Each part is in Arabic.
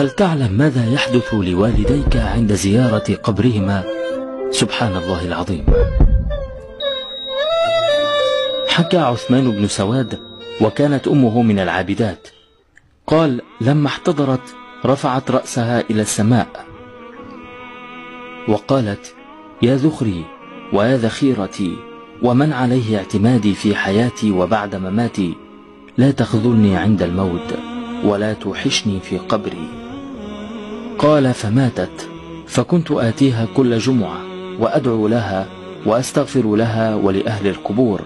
هل تعلم ماذا يحدث لوالديك عند زيارة قبرهما؟ سبحان الله العظيم. حكى عثمان بن سواد، وكانت أمه من العابدات، قال: لما احتضرت رفعت رأسها إلى السماء وقالت: يا ذخري ويا ذخيرتي ومن عليه اعتمادي في حياتي وبعد مماتي، لا تخذلني عند الموت ولا توحشني في قبري. قال: فماتت، فكنت آتيها كل جمعة وأدعو لها وأستغفر لها ولأهل القبور.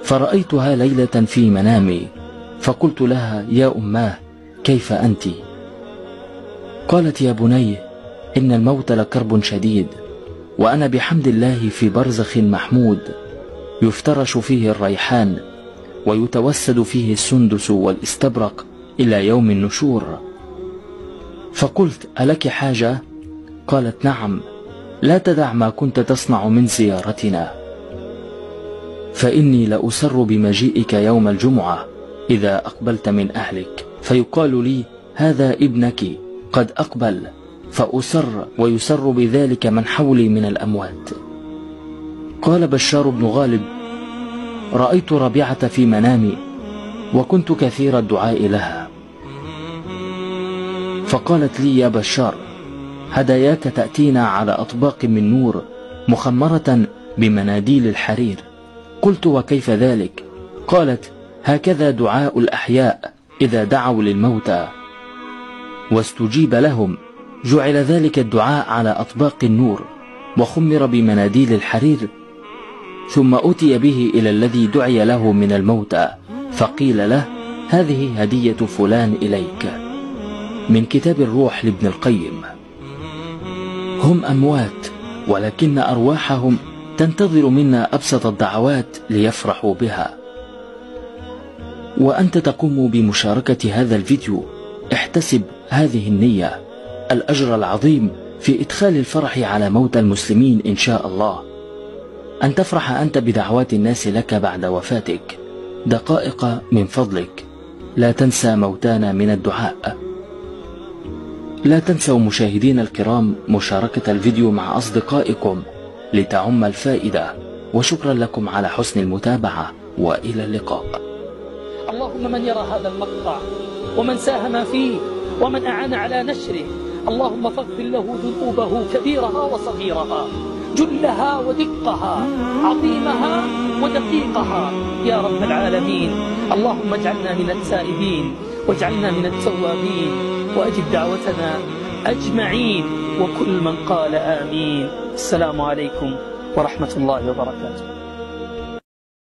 فرأيتها ليلة في منامي فقلت لها: يا أماه، كيف أنت؟ قالت: يا بني، إن الموت لكرب شديد، وأنا بحمد الله في برزخ محمود يفترش فيه الريحان ويتوسد فيه السندس والاستبرق إلى يوم النشور. فقلت: ألك حاجة؟ قالت: نعم، لا تدع ما كنت تصنع من زيارتنا، فإني لأسر بمجيئك يوم الجمعة إذا أقبلت من أهلك، فيقال لي: هذا ابنك قد أقبل، فأسر ويسر بذلك من حولي من الأموات. قال بشار بن غالب: رأيت ربيعة في منامي وكنت كثير الدعاء لها، فقالت لي: يا بشار، هداياك تأتينا على أطباق من نور مخمرة بمناديل الحرير. قلت: وكيف ذلك؟ قالت: هكذا دعاء الأحياء إذا دعوا للموتى واستجيب لهم، جعل ذلك الدعاء على أطباق النور وخمر بمناديل الحرير، ثم أتي به إلى الذي دعي له من الموتى فقيل له: هذه هدية فلان إليك. من كتاب الروح لابن القيم. هم أموات، ولكن أرواحهم تنتظر منا أبسط الدعوات ليفرحوا بها. وأنت تقوم بمشاركة هذا الفيديو، احتسب هذه النية، الأجر العظيم في إدخال الفرح على موتى المسلمين إن شاء الله. أن تفرح أنت بدعوات الناس لك بعد وفاتك. دقائق من فضلك، لا تنسى موتانا من الدعاء. لا تنسوا مشاهدين الكرام مشاركة الفيديو مع أصدقائكم لتعم الفائدة، وشكرا لكم على حسن المتابعة، وإلى اللقاء. اللهم من يرى هذا المقطع ومن ساهم فيه ومن أعان على نشره، اللهم فاغفر له ذنوبه كبيرها وصغيرها، جلها ودقها، عظيمها ودقيقها يا رب العالمين. اللهم اجعلنا من التائبين واجعلنا من التوابين، وأجب دعوتنا أجمعين، وكل من قال آمين. السلام عليكم ورحمة الله وبركاته.